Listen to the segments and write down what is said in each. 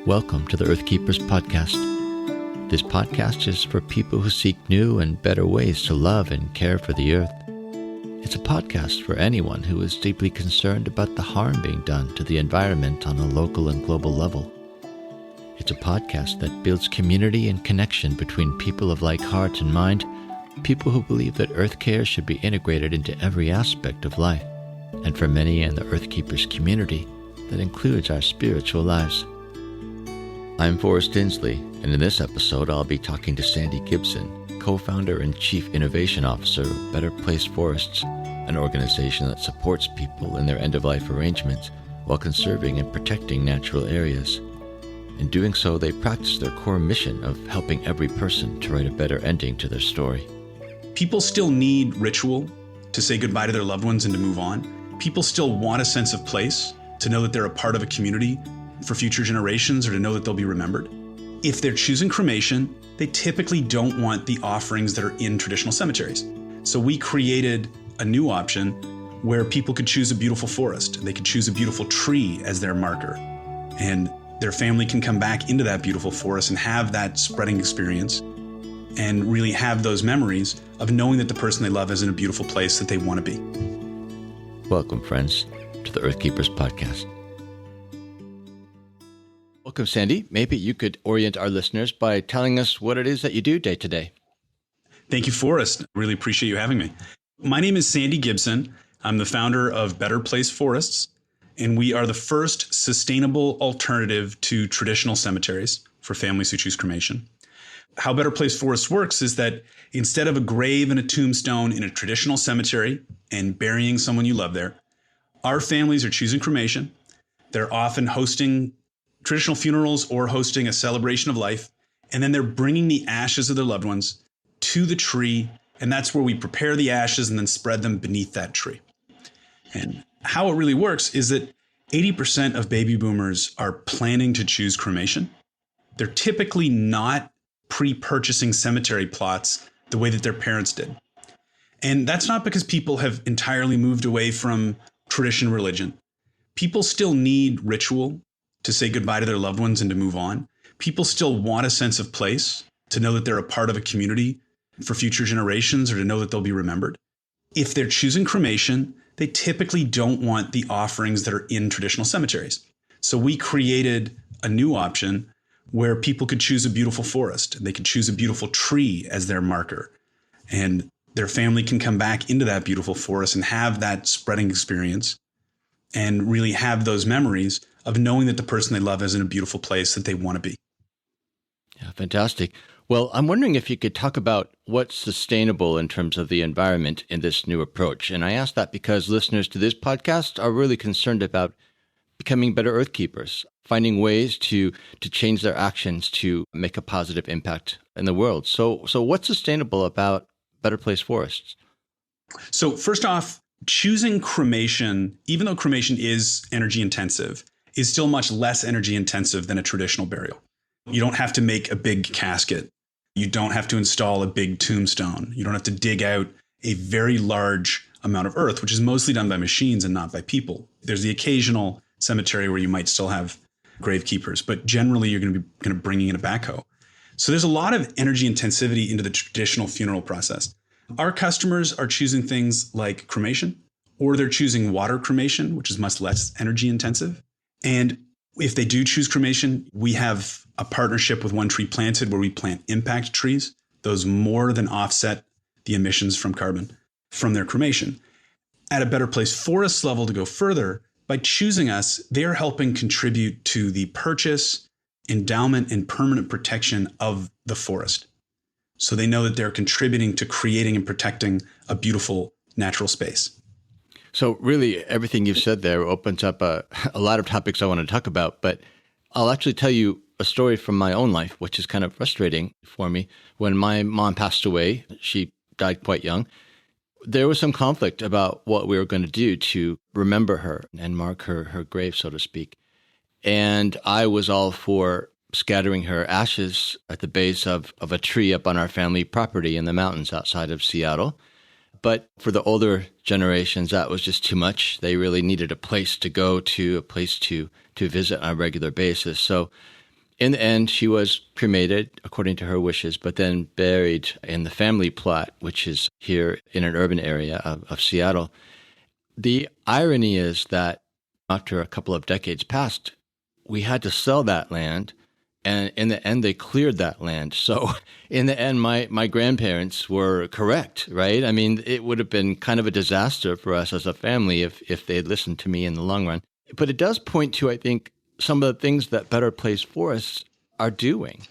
Welcome to the Earth Keepers podcast. This podcast is for people who seek new and better ways to love and care for the earth. It's a podcast for anyone who is deeply concerned about the harm being done to the environment on a local and global level. It's a podcast that builds community and connection between people of like heart and mind, people who believe that earth care should be integrated into every aspect of life. And for many in the Earth Keepers community, that includes our spiritual lives. I'm Forrest, and in this episode I'll be talking to Sandy Gibson, co-founder and chief innovation officer of Better Place Forests, an organization that supports people in their end-of-life arrangements while conserving and protecting natural areas. In doing so, they practice their core mission of helping every person to write a better ending to their story. People still need ritual to say goodbye to their loved ones and to move on. People still want a sense of place, to know that they're a part of a community for future generations or to know that they'll be remembered. If they're choosing cremation, they typically don't want the offerings that are in traditional cemeteries. So we created a new option where people could choose a beautiful forest. They could choose a beautiful tree as their marker. And their family can come back into that beautiful forest and have that spreading experience and really have those memories of knowing that the person they love is in a beautiful place that they want to be. Welcome, friends, to the Earth Keepers podcast. Welcome, Sandy. Maybe you could orient our listeners by telling us what it is that you do day to day. Thank you, Forrest. Really appreciate you having me. My name is Sandy Gibson. I'm the founder of Better Place Forests, and we are the first sustainable alternative to traditional cemeteries for families who choose cremation. How Better Place Forests works is that instead of a grave and a tombstone in a traditional cemetery and burying someone you love there, our families are choosing cremation. They're often hosting traditional funerals or hosting a celebration of life, and then they're bringing the ashes of their loved ones to the tree, and that's where we prepare the ashes and then spread them beneath that tree. And how it really works is that 80% of baby boomers are planning to choose cremation. They're typically not pre-purchasing cemetery plots the way that their parents did. And that's not because people have entirely moved away from tradition religion. People still need ritual to say goodbye to their loved ones and to move on. People still want a sense of place, to know that they're a part of a community for future generations or to know that they'll be remembered. If they're choosing cremation, they typically don't want the offerings that are in traditional cemeteries. So we created a new option where people could choose a beautiful forest. They could choose a beautiful tree as their marker. And their family can come back into that beautiful forest and have that spreading experience and really have those memories of knowing that the person they love is in a beautiful place that they want to be. Yeah, fantastic. Well, I'm wondering if you could talk about what's sustainable in terms of the environment in this new approach. And I ask that because listeners to this podcast are really concerned about becoming better earth keepers, finding ways to change their actions to make a positive impact in the world. So what's sustainable about Better Place Forests? So first off, choosing cremation, even though cremation is energy intensive, is still much less energy intensive than a traditional burial. You don't have to make a big casket. You don't have to install a big tombstone. You don't have to dig out a very large amount of earth, which is mostly done by machines and not by people. There's the occasional cemetery where you might still have gravekeepers, but generally you're going to be bringing in a backhoe. So there's a lot of energy intensivity into the traditional funeral process. Our customers are choosing things like cremation, or they're choosing water cremation, which is much less energy intensive. And if they do choose cremation, we have a partnership with One Tree Planted where we plant impact trees. Those more than offset the emissions from carbon from their cremation. At a Better Place Forest level, to go further, by choosing us, they're helping contribute to the purchase, endowment, and permanent protection of the forest. So they know that they're contributing to creating and protecting a beautiful natural space. So really, everything you've said there opens up a lot of topics I want to talk about, but I'll actually tell you a story from my own life, which is kind of frustrating for me. When my mom passed away, she died quite young. There was some conflict about what we were going to do to remember her and mark her grave, so to speak. And I was all for scattering her ashes at the base of a tree up on our family property in the mountains outside of Seattle. But for the older generations, that was just too much. They really needed a place to go to, a place to visit on a regular basis. So In the end, she was cremated according to her wishes, but then buried in the family plot, which is here in an urban area of Seattle. The irony is that after a couple of decades passed, we had to sell that land. And in the end, they cleared that land. So in the end, my grandparents were correct, right? I mean, it would have been kind of a disaster for us as a family if they had listened to me in the long run. But it does point to, I think, some of the things that Better Place Forests are doing.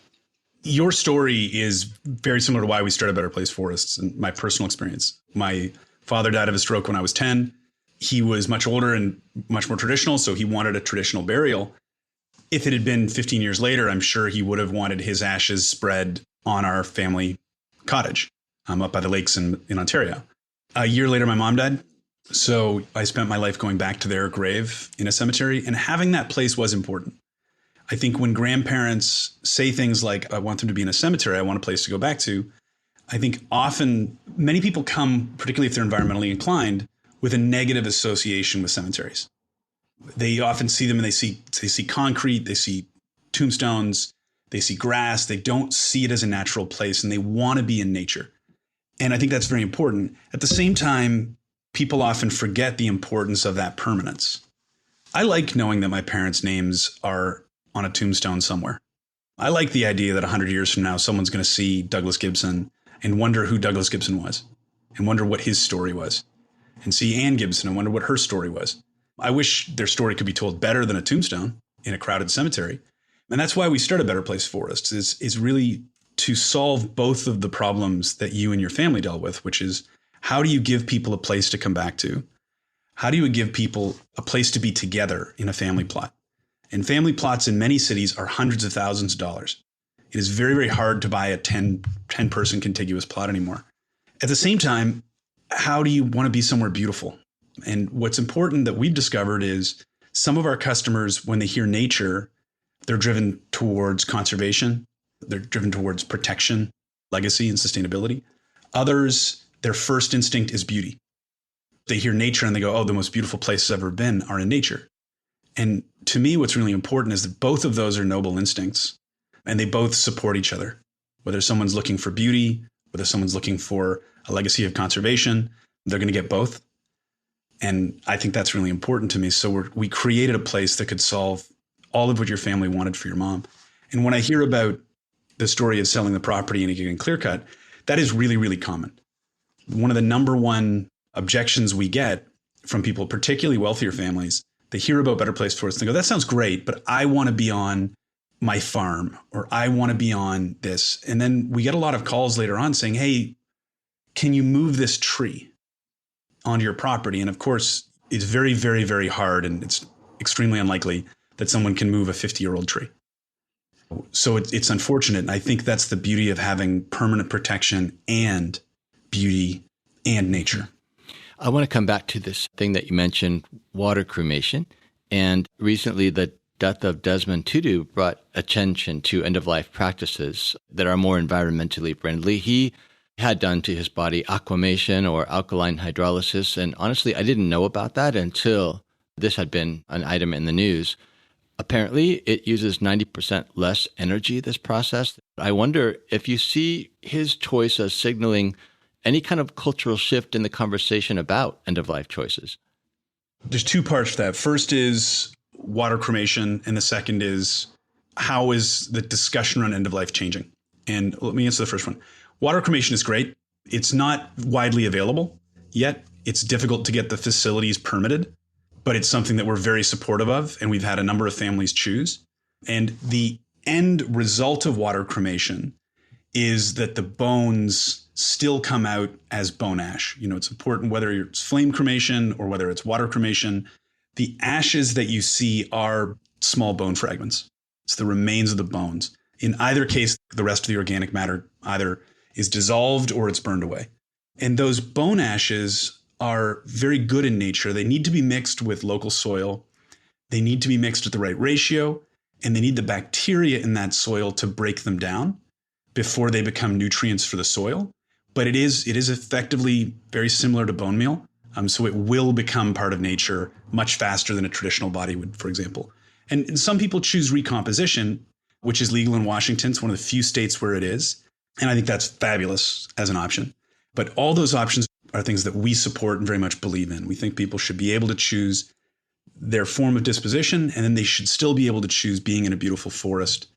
Your story is very similar to why we started Better Place Forests and my personal experience. My father died of a stroke when I was 10. He was much older and much more traditional, so he wanted a traditional burial. If it had been 15 years later, I'm sure he would have wanted his ashes spread on our family cottage up by the lakes in Ontario. A year later, my mom died. So I spent my life going back to their grave in a cemetery, and having that place was important. I think when grandparents say things like, I want them to be in a cemetery, I want a place to go back to, I think often many people come, particularly if they're environmentally inclined, with a negative association with cemeteries. They often see them and they see concrete, they see tombstones, they see grass. They don't see it as a natural place and they want to be in nature. And I think that's very important. At the same time, people often forget the importance of that permanence. I like knowing that my parents' names are on a tombstone somewhere. I like the idea that 100 years from now, someone's going to see Douglas Gibson and wonder who Douglas Gibson was and wonder what his story was, and see Ann Gibson and wonder what her story was. I wish their story could be told better than a tombstone in a crowded cemetery. And that's why we started Better Place Forests, is really to solve both of the problems that you and your family dealt with, which is how do you give people a place to come back to? How do you give people a place to be together in a family plot? And family plots in many cities are hundreds of thousands of dollars. It is very, very hard to buy a 10-person contiguous plot anymore. At the same time, how do you want to be somewhere beautiful? And what's important that we've discovered is some of our customers, when they hear nature, they're driven towards conservation. They're driven towards protection, legacy, and sustainability. Others, their first instinct is beauty. They hear nature and they go, oh, the most beautiful places I've ever been are in nature. And to me, what's really important is that both of those are noble instincts and they both support each other. Whether someone's looking for beauty, whether someone's looking for a legacy of conservation, they're going to get both. And I think that's really important to me. So we created a place that could solve all of what your family wanted for your mom. And when I hear about the story of selling the property and getting clear cut, that is really, really common. One of the number one objections we get from people, particularly wealthier families, they hear about Better Place Forests and they go, that sounds great, but I want to be on my farm or I want to be on this. And then we get a lot of calls later on saying, hey, can you move this tree onto your property? And of course, it's very, very, very hard and it's extremely unlikely that someone can move a 50-year-old tree. So it's unfortunate. And I think that's the beauty of having permanent protection and beauty and nature. I want to come back to this thing that you mentioned, water cremation. And recently, the death of Desmond Tutu brought attention to end-of-life practices that are more environmentally friendly. He had done to his body aquamation or alkaline hydrolysis. And honestly, I didn't know about that until this had been an item in the news. Apparently, it uses 90% less energy, this process. I wonder if you see his choice as signaling any kind of cultural shift in the conversation about end-of-life choices. There's two parts to that. First is water cremation, and the second is how is the discussion around end-of-life changing? And let me answer the first one. Water cremation is great. It's not widely available yet. It's difficult to get the facilities permitted, but it's something that we're very supportive of, and we've had a number of families choose. And the end result of water cremation is that the bones still come out as bone ash. You know, it's important whether it's flame cremation or whether it's water cremation. The ashes that you see are small bone fragments. It's the remains of the bones. In either case, the rest of the organic matter either is dissolved or it's burned away. And those bone ashes are very good in nature. They need to be mixed with local soil. They need to be mixed at the right ratio, and they need the bacteria in that soil to break them down before they become nutrients for the soil. But it is effectively very similar to bone meal. So it will become part of nature much faster than a traditional body would, for example. And some people choose recomposition. which is legal in Washington. It's one of the few states where it is. And I think that's fabulous as an option. But all those options are things that we support and very much believe in. We think people should be able to choose their form of disposition, and then they should still be able to choose being in a beautiful forest.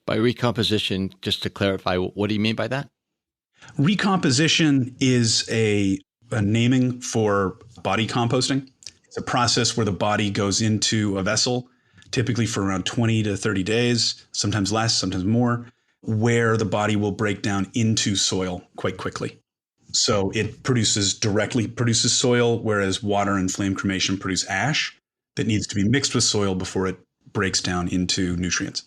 By recomposition, just to clarify, what do you mean by that? Recomposition is a naming for body composting. It's a process where the body goes into a vessel, typically for around 20 to 30 days, sometimes less, sometimes more, where the body will break down into soil quite quickly. So it directly produces soil, whereas water and flame cremation produce ash that needs to be mixed with soil before it breaks down into nutrients.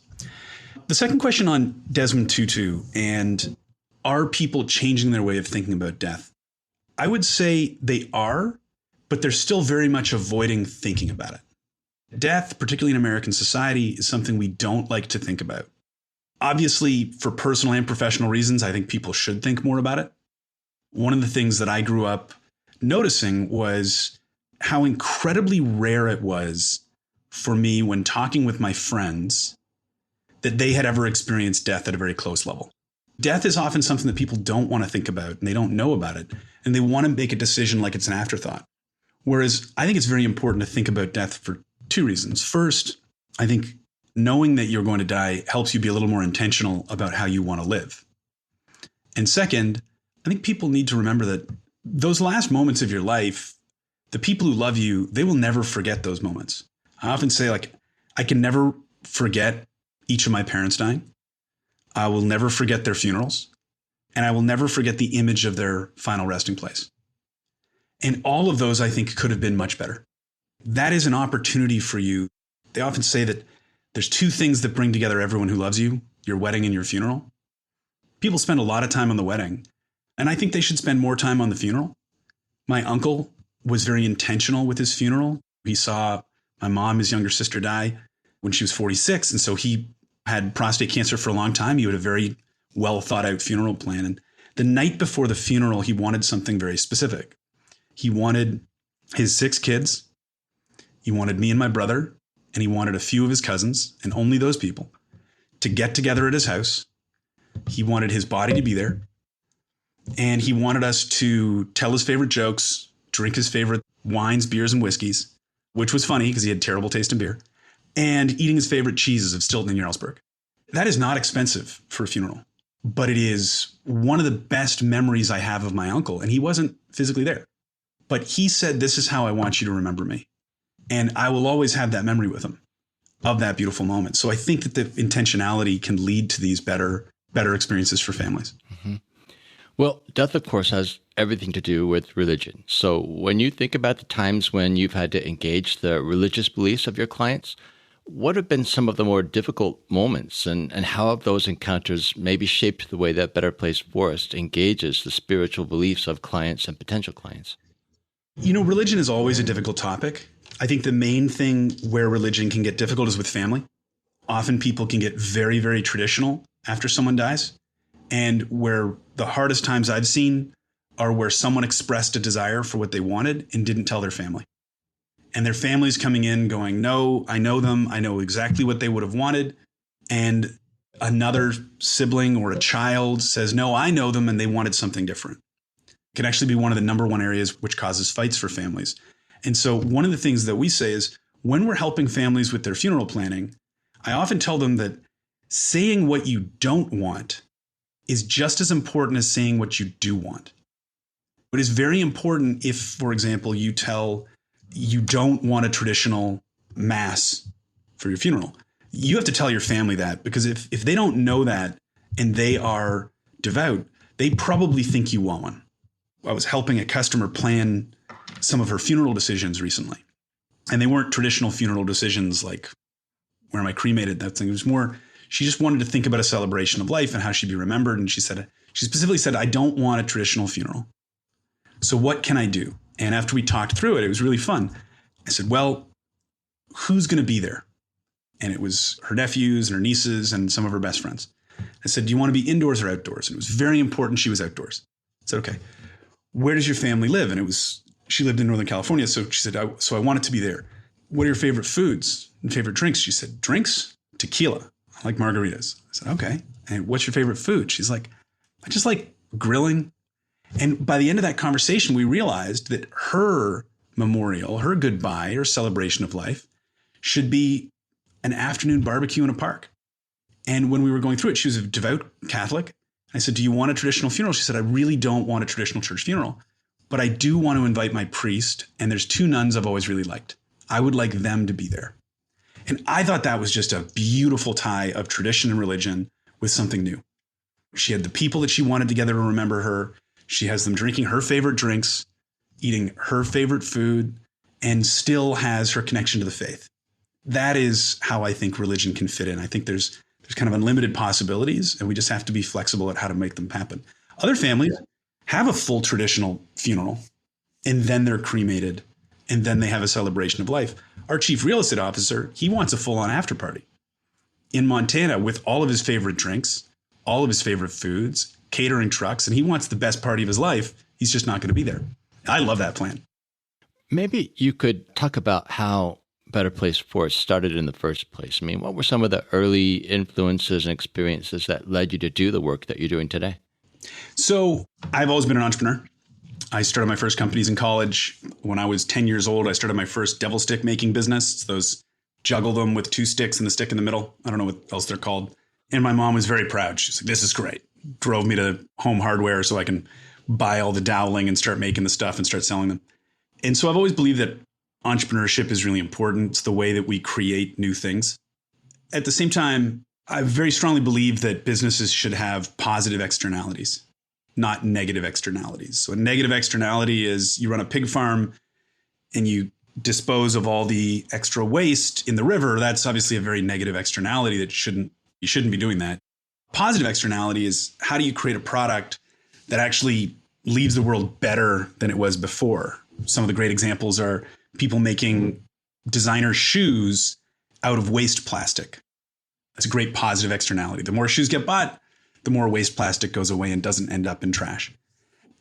The second question on Desmond Tutu and are people changing their way of thinking about death? I would say they are, but they're still very much avoiding thinking about it. Death, particularly in American society, is something we don't like to think about. Obviously, for personal and professional reasons, I think people should think more about it. One of the things that I grew up noticing was how incredibly rare it was for me when talking with my friends that they had ever experienced death at a very close level. Death is often something that people don't want to think about and they don't know about it. And they want to make a decision like it's an afterthought. Whereas I think it's very important to think about death for two reasons. First, I think knowing that you're going to die helps you be a little more intentional about how you want to live. And second, I think people need to remember that those last moments of your life, the people who love you, they will never forget those moments. I often say, I can never forget each of my parents dying. I will never forget their funerals. And I will never forget the image of their final resting place. And all of those, I think, could have been much better. That is an opportunity for you. They often say that there's two things that bring together everyone who loves you, your wedding and your funeral. People spend a lot of time on the wedding, and I think they should spend more time on the funeral. My uncle was very intentional with his funeral. He saw my mom, his younger sister, die when she was 46. And so he had prostate cancer for a long time. He had a very well thought out funeral plan. And the night before the funeral, he wanted something very specific. He wanted his 6 kids. He wanted me and my brother, and he wanted a few of his cousins, and only those people, to get together at his house. He wanted his body to be there. And he wanted us to tell his favorite jokes, drink his favorite wines, beers, and whiskeys, which was funny because he had terrible taste in beer, and eating his favorite cheeses of Stilton and Jarlsberg. That is not expensive for a funeral, but it is one of the best memories I have of my uncle. And he wasn't physically there, but he said, "This is how I want you to remember me." And I will always have that memory with him of that beautiful moment. So I think that the intentionality can lead to these better experiences for families. Mm-hmm. Well, death, of course, has everything to do with religion. So when you think about the times when you've had to engage the religious beliefs of your clients, what have been some of the more difficult moments, and how have those encounters maybe shaped the way that Better Place Forest engages the spiritual beliefs of clients and potential clients? Religion is always a difficult topic. I think the main thing where religion can get difficult is with family. Often people can get very, very traditional after someone dies. And where the hardest times I've seen are where someone expressed a desire for what they wanted and didn't tell their family. And their family's coming in going, "No, I know them. I know exactly what they would have wanted." And another sibling or a child says, "No, I know them," and they wanted something different. It can actually be one of the number one areas which causes fights for families. And so one of the things that we say is when we're helping families with their funeral planning, I often tell them that saying what you don't want is just as important as saying what you do want. It is very important if, for example, you don't want a traditional mass for your funeral. You have to tell your family that, because if they don't know that and they are devout, they probably think you want one. I was helping a customer plan some of her funeral decisions recently, and they weren't traditional funeral decisions like where am I cremated, that thing. It was more, she just wanted to think about a celebration of life and how she'd be remembered. And she specifically said, "I don't want a traditional funeral. So what can I do?" And after we talked through it, it was really fun. I said, "Well, who's going to be there?" And it was her nephews and her nieces and some of her best friends. I said, "Do you want to be indoors or outdoors?" And it was very important she was outdoors. I said, "Okay, where does your family live?" And she lived in Northern California. So she said, "So I want it to be there. What are your favorite foods and favorite drinks?" She said, "Drinks? Tequila." I like margaritas. I said, okay. And what's your favorite food? She's like, I just like grilling. And by the end of that conversation, we realized that her memorial, her goodbye, her celebration of life should be an afternoon barbecue in a park. And when we were going through it, she was a devout Catholic. I said, do you want a traditional funeral? She said, I really don't want a traditional church funeral, but I do want to invite my priest. And there's two nuns I've always really liked. I would like them to be there. And I thought that was just a beautiful tie of tradition and religion with something new. She had the people that she wanted together to remember her. She has them drinking her favorite drinks, eating her favorite food, and still has her connection to the faith. That is how I think religion can fit in. I think there's kind of unlimited possibilities, and we just have to be flexible at how to make them happen. Other families have a full traditional funeral, and then they're cremated, and then they have a celebration of life. Our chief real estate officer, he wants a full-on after party in Montana with all of his favorite drinks, all of his favorite foods, catering trucks, and he wants the best party of his life. He's just not going to be there. I love that plan. Maybe you could talk about how Better Place Forrest started in the first place. I mean, what were some of the early influences and experiences that led you to do the work that you're doing today? So I've always been an entrepreneur. I started my first companies in college. When I was 10 years old, I started my first devil stick making business. It's those juggle them with two sticks and the stick in the middle. I don't know what else they're called. And my mom was very proud. She's like, this is great. Drove me to Home Hardware so I can buy all the doweling and start making the stuff and start selling them. And so I've always believed that entrepreneurship is really important. It's the way that we create new things. At the same time, I very strongly believe that businesses should have positive externalities, not negative externalities. So a negative externality is you run a pig farm and you dispose of all the extra waste in the river. That's obviously a very negative externality that you shouldn't be doing that. Positive externality is how do you create a product that actually leaves the world better than it was before? Some of the great examples are people making designer shoes out of waste plastic. That's a great positive externality. The more shoes get bought, the more waste plastic goes away and doesn't end up in trash.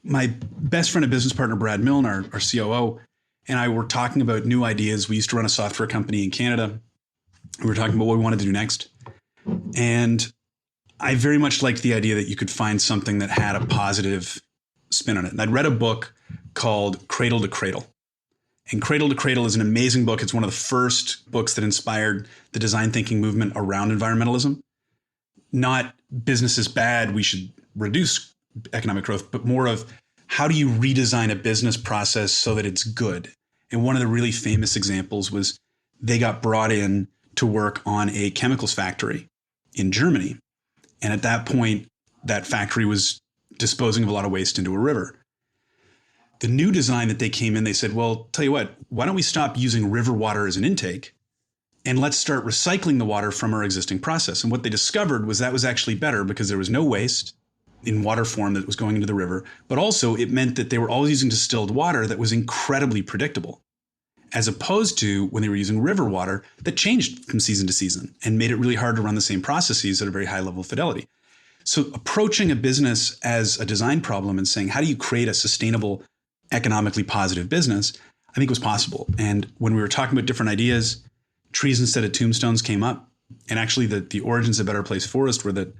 My best friend and business partner, Brad Milne, our COO, and I were talking about new ideas. We used to run a software company in Canada. We were talking about what we wanted to do next. And I very much liked the idea that you could find something that had a positive spin on it. And I'd read a book called Cradle to Cradle. And Cradle to Cradle is an amazing book. It's one of the first books that inspired the design thinking movement around environmentalism. Not business is bad, we should reduce economic growth, but more of how do you redesign a business process so that it's good? And one of the really famous examples was they got brought in to work on a chemicals factory in Germany. And at that point, that factory was disposing of a lot of waste into a river. The new design that they came in, they said, well, tell you what, why don't we stop using river water as an intake and let's start recycling the water from our existing process. And what they discovered was that was actually better because there was no waste in water form that was going into the river, but also it meant that they were always using distilled water that was incredibly predictable, as opposed to when they were using river water that changed from season to season and made it really hard to run the same processes at a very high level of fidelity. So approaching a business as a design problem and saying, how do you create a sustainable, economically positive business, I think was possible. And when we were talking about different ideas, trees instead of tombstones came up. And actually the origins of Better Place Forest were that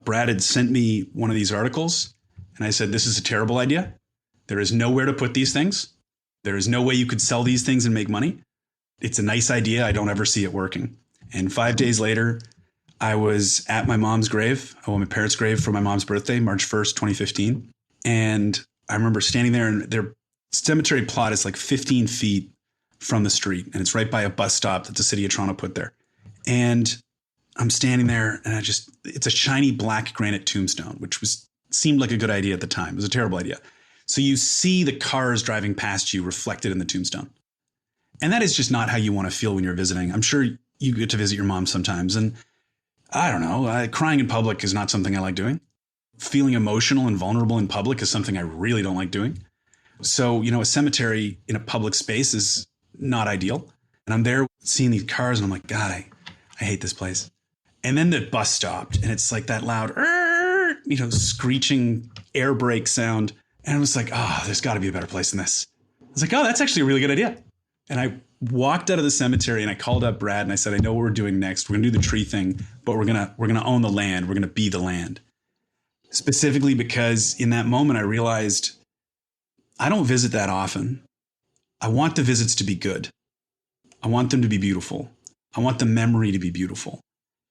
Brad had sent me one of these articles and I said, this is a terrible idea. There is nowhere to put these things. There is no way you could sell these things and make money. It's a nice idea. I don't ever see it working. And 5 days later, I was at my mom's grave, my parents' grave for my mom's birthday, March 1st, 2015. And I remember standing there and their cemetery plot is like 15 feet from the street. And it's right by a bus stop that the city of Toronto put there. And I'm standing there and it's a shiny black granite tombstone, which seemed like a good idea at the time. It was a terrible idea. So you see the cars driving past you reflected in the tombstone. And that is just not how you want to feel when you're visiting. I'm sure you get to visit your mom sometimes. And I don't know, crying in public is not something I like doing. Feeling emotional and vulnerable in public is something I really don't like doing. So, a cemetery in a public space is not ideal. And I'm there seeing these cars and I'm like, God, I hate this place. And then the bus stopped and it's like that loud, screeching air brake sound. And I was like, there's got to be a better place than this. I was like, that's actually a really good idea. And I walked out of the cemetery and I called up Brad and I said, I know what we're doing next. We're going to do the tree thing, but we're going to own the land. We're going to be the land. Specifically because in that moment, I realized I don't visit that often. I want the visits to be good. I want them to be beautiful. I want the memory to be beautiful.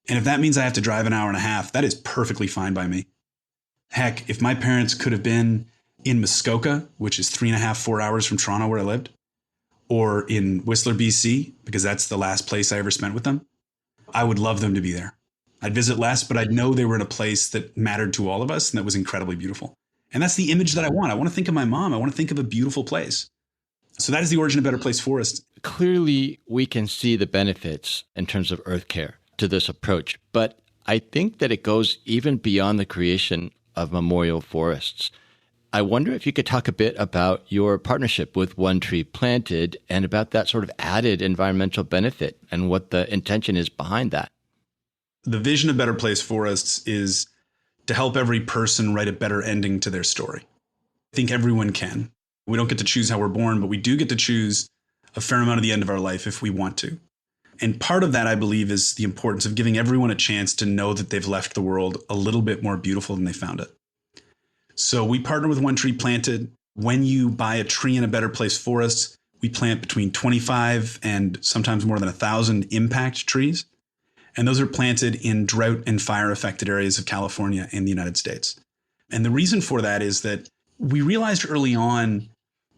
And if that means I have to drive an hour and a half, that is perfectly fine by me. Heck, if my parents could have been in Muskoka, which is 3.5, 4 hours from Toronto where I lived, or in Whistler, BC, because that's the last place I ever spent with them, I would love them to be there. I'd visit less, but I'd know they were in a place that mattered to all of us and that was incredibly beautiful. And that's the image that I want. I want to think of my mom. I want to think of a beautiful place. So that is the origin of Better Place Forest. Clearly, we can see the benefits in terms of earth care to this approach, but I think that it goes even beyond the creation of memorial forests. I wonder if you could talk a bit about your partnership with One Tree Planted and about that sort of added environmental benefit and what the intention is behind that. The vision of Better Place Forests is to help every person write a better ending to their story. I think everyone can. We don't get to choose how we're born, but we do get to choose a fair amount of the end of our life if we want to. And part of that, I believe, is the importance of giving everyone a chance to know that they've left the world a little bit more beautiful than they found it. So we partner with One Tree Planted. When you buy a tree in a Better Place Forest, we plant between 25 and sometimes more than 1,000 impact trees. And those are planted in drought and fire affected areas of California and the United States. And the reason for that is that we realized early on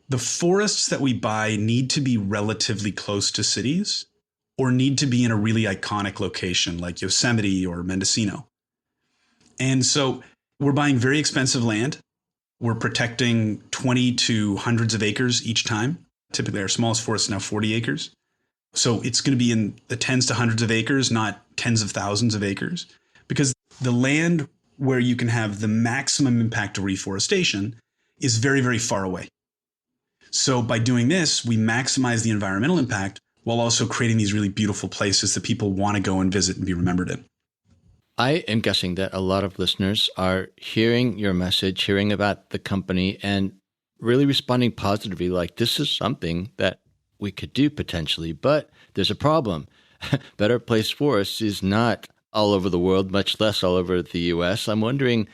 the forests that we buy need to be relatively close to cities or need to be in a really iconic location like Yosemite or Mendocino. And so we're buying very expensive land. We're protecting 20 to hundreds of acres each time. Typically, our smallest forest is now 40 acres. So it's going to be in the tens to hundreds of acres, not tens of thousands of acres, because the land where you can have the maximum impact of reforestation is very, very far away. So by doing this, we maximize the environmental impact while also creating these really beautiful places that people want to go and visit and be remembered in. I am guessing that a lot of listeners are hearing your message, hearing about the company, and really responding positively, like this is something that we could do potentially, but there's a problem. Better Place Forest is not all over the world, much less all over the US. I'm wondering,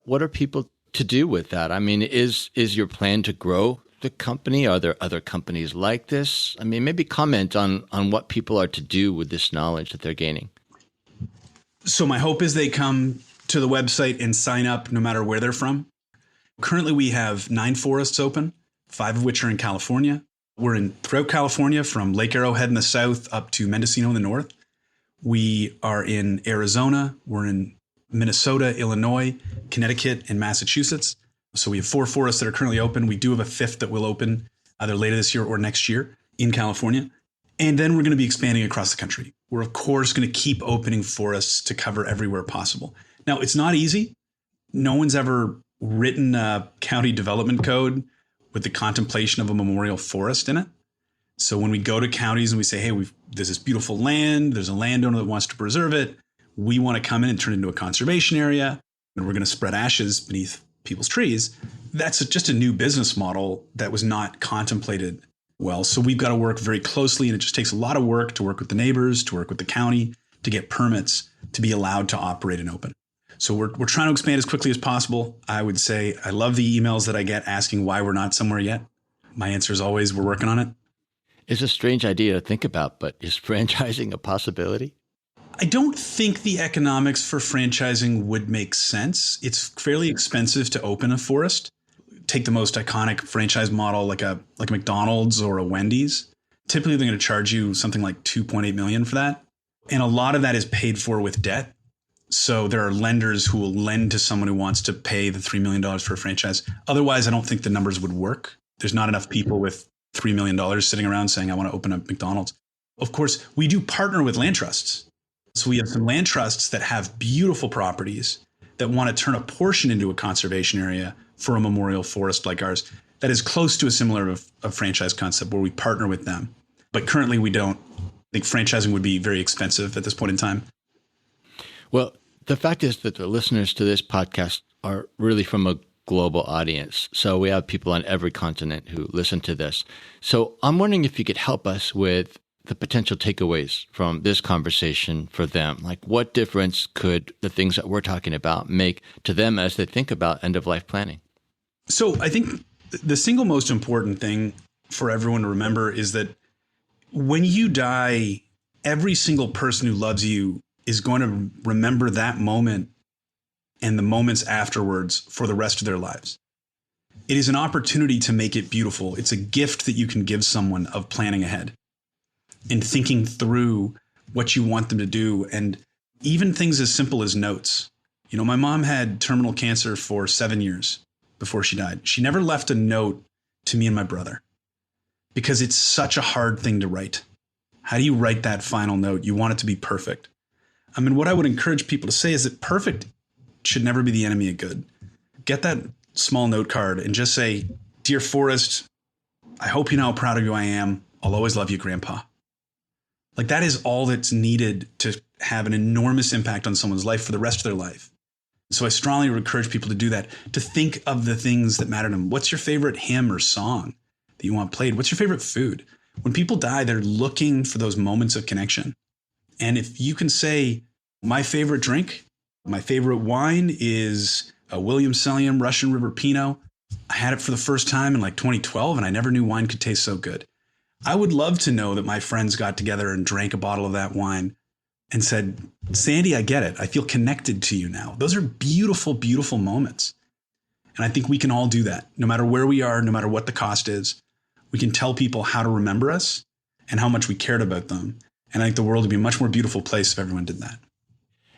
what are people to do with that? I mean, is your plan to grow the company? Are there other companies like this? I mean, maybe comment on what people are to do with this knowledge that they're gaining. So my hope is they come to the website and sign up no matter where they're from. Currently, we have 9 forests open, 5 of which are in California. We're throughout California from Lake Arrowhead in the south up to Mendocino in the north. We are in Arizona. We're in Minnesota, Illinois, Connecticut, and Massachusetts. So we have 4 forests that are currently open. We do have a 5th that will open either later this year or next year in California. And then we're going to be expanding across the country. We're, of course, going to keep opening forests to cover everywhere possible. Now, it's not easy. No one's ever written a county development code with the contemplation of a memorial forest in it. So when we go to counties and we say, hey, there's this beautiful land, there's a landowner that wants to preserve it, we want to come in and turn it into a conservation area, and we're going to spread ashes beneath people's trees. That's just a new business model that was not contemplated well. So we've got to work very closely, and it just takes a lot of work to work with the neighbors, to work with the county, to get permits to be allowed to operate and open. So we're trying to expand as quickly as possible. I would say I love the emails that I get asking why we're not somewhere yet. My answer is always, we're working on it. It's a strange idea to think about, but is franchising a possibility? I don't think the economics for franchising would make sense. It's fairly expensive to open a forest. Take the most iconic franchise model like a McDonald's or a Wendy's. Typically, they're going to charge you something like $2.8 million for that. And a lot of that is paid for with debt. So there are lenders who will lend to someone who wants to pay the $3 million for a franchise. Otherwise, I don't think the numbers would work. There's not enough people with $3 million sitting around saying, I want to open a McDonald's. Of course, we do partner with land trusts. So we have some land trusts that have beautiful properties that want to turn a portion into a conservation area for a memorial forest like ours that is close to a similar franchise concept where we partner with them. But currently we don't. I think franchising would be very expensive at this point in time. Well, the fact is that the listeners to this podcast are really from a global audience. So we have people on every continent who listen to this. So I'm wondering if you could help us with the potential takeaways from this conversation for them. Like, what difference could the things that we're talking about make to them as they think about end-of-life planning? So I think the single most important thing for everyone to remember is that when you die, every single person who loves you is going to remember that moment and the moments afterwards for the rest of their lives. It is an opportunity to make it beautiful. It's a gift that you can give someone of planning ahead and thinking through what you want them to do. And even things as simple as notes. You know, my mom had terminal cancer for 7 years before she died. She never left a note to me and my brother because it's such a hard thing to write. How do you write that final note? You want it to be perfect. I mean, what I would encourage people to say is that perfect should never be the enemy of good. Get that small note card and just say, "Dear Forrest, I hope you know how proud of you I am. I'll always love you, Grandpa." Like, that is all that's needed to have an enormous impact on someone's life for the rest of their life. So I strongly encourage people to do that, to think of the things that matter to them. What's your favorite hymn or song that you want played? What's your favorite food? When people die, they're looking for those moments of connection. And if you can say, my favorite drink, my favorite wine is a William Sellium Russian River Pinot. I had it for the first time in like 2012, and I never knew wine could taste so good. I would love to know that my friends got together and drank a bottle of that wine and said, "Sandy, I get it. I feel connected to you now." Those are beautiful, beautiful moments. And I think we can all do that. No matter where we are, no matter what the cost is, we can tell people how to remember us and how much we cared about them. And I think the world would be a much more beautiful place if everyone did that.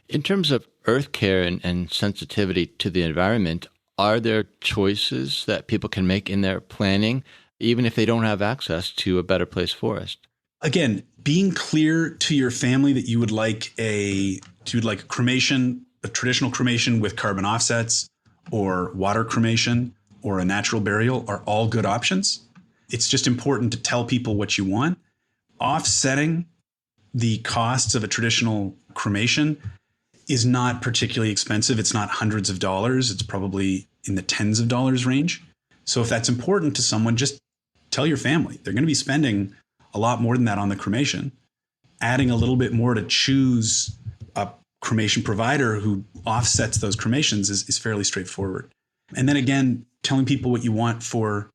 In terms of earth care and sensitivity to the environment, are there choices that people can make in their planning, even if they don't have access to a Better Place Forest? Again, being clear to your family that you would like a cremation, a traditional cremation with carbon offsets, or water cremation, or a natural burial are all good options. It's just important to tell people what you want. Offsetting the costs of a traditional cremation is not particularly expensive. It's not hundreds of dollars. It's probably in the tens of dollars range. So if that's important to someone, just tell your family. They're going to be spending a lot more than that on the cremation. Adding a little bit more to choose a cremation provider who offsets those cremations is fairly straightforward. And then again, telling people what you want for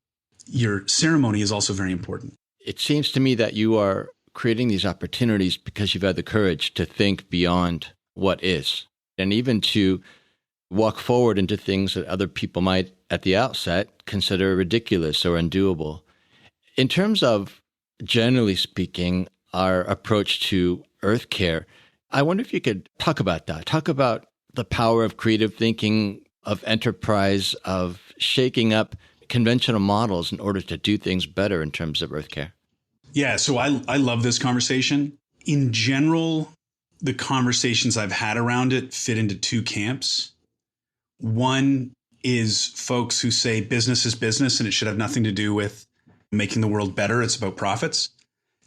your ceremony is also very important. It seems to me that you are creating these opportunities because you've had the courage to think beyond what is, and even to walk forward into things that other people might at the outset consider ridiculous or undoable. In terms of, generally speaking, our approach to earth care, I wonder if you could talk about that. Talk about the power of creative thinking, of enterprise, of shaking up conventional models in order to do things better in terms of earth care. Yeah, so I love this conversation. In general, the conversations I've had around it fit into two camps. One is folks who say business is business and it should have nothing to do with making the world better. It's about profits.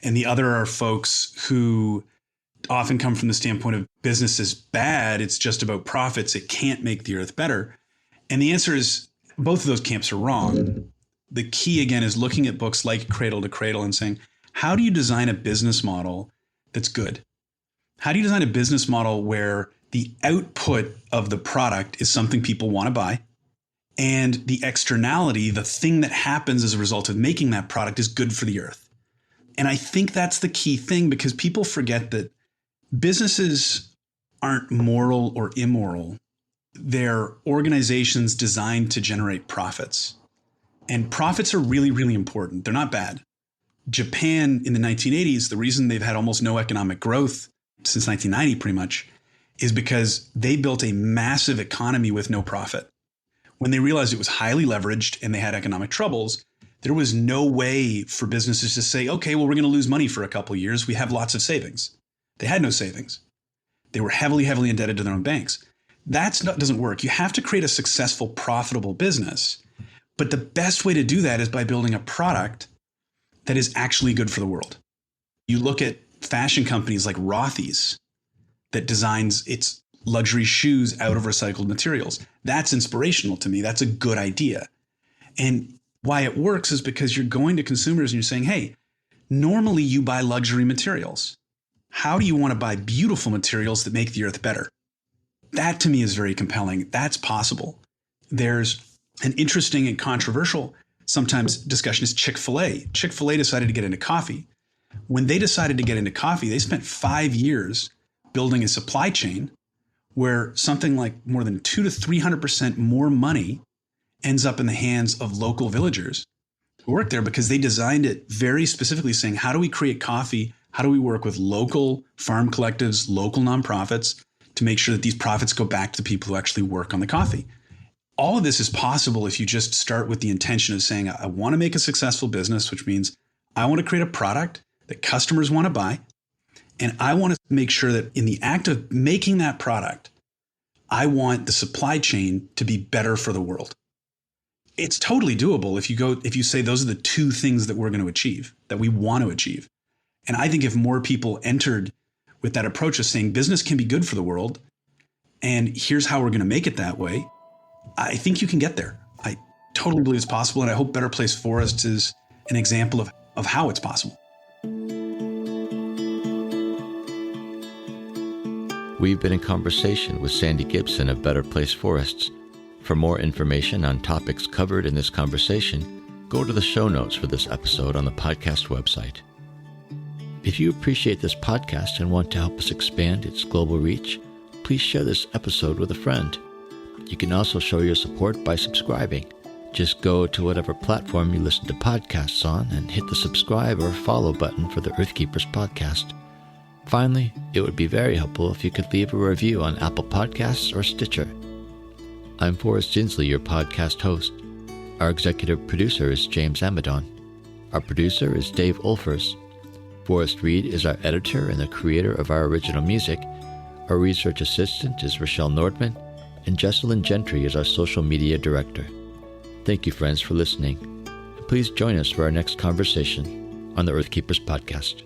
And the other are folks who often come from the standpoint of business is bad. It's just about profits. It can't make the earth better. And the answer is both of those camps are wrong. The key, again, is looking at books like Cradle to Cradle and saying, how do you design a business model that's good? How do you design a business model where the output of the product is something people want to buy, and the externality, the thing that happens as a result of making that product, is good for the earth? And I think that's the key thing, because people forget that businesses aren't moral or immoral. They're organizations designed to generate profits. And profits are really, really important. They're not bad. Japan in the 1980s, the reason they've had almost no economic growth since 1990 pretty much is because they built a massive economy with no profit. When they realized it was highly leveraged and they had economic troubles, there was no way for businesses to say, okay, well, we're going to lose money for a couple of years. We have lots of savings. They had no savings. They were heavily, heavily indebted to their own banks. That doesn't work. You have to create a successful, profitable business. But the best way to do that is by building a product that is actually good for the world. You look at fashion companies like Rothy's that designs its luxury shoes out of recycled materials. That's inspirational to me. That's a good idea. And why it works is because you're going to consumers and you're saying, hey, normally you buy luxury materials. How do you want to buy beautiful materials that make the earth better? That to me is very compelling. That's possible. There's an interesting and controversial sometimes discussion is Chick-fil-A. Chick-fil-A decided to get into coffee. When they decided to get into coffee, they spent 5 years building a supply chain where something like more than 200 to 300% more money ends up in the hands of local villagers who work there because they designed it very specifically saying, how do we create coffee? How do we work with local farm collectives, local nonprofits to make sure that these profits go back to the people who actually work on the coffee? All of this is possible if you just start with the intention of saying, I want to make a successful business, which means I want to create a product that customers want to buy. And I want to make sure that in the act of making that product, I want the supply chain to be better for the world. It's totally doable if you say those are the two things that we're going to achieve, that we want to achieve. And I think if more people entered with that approach of saying business can be good for the world, and here's how we're going to make it that way, I think you can get there. I totally believe it's possible, and I hope Better Place Forest is an example of how it's possible. We've been in conversation with Sandy Gibson of Better Place Forests. For more information on topics covered in this conversation, go to the show notes for this episode on the podcast website. If you appreciate this podcast and want to help us expand its global reach, please share this episode with a friend. You can also show your support by subscribing. Just go to whatever platform you listen to podcasts on and hit the subscribe or follow button for the Earthkeepers podcast. Finally, it would be very helpful if you could leave a review on Apple Podcasts or Stitcher. I'm Forrest Ginsley, your podcast host. Our executive producer is James Amadon. Our producer is Dave Ulfers. Forrest Reed is our editor and the creator of our original music. Our research assistant is Rochelle Nordman, and Jesselyn Gentry is our social media director. Thank you, friends, for listening. Please join us for our next conversation on the Earthkeepers podcast.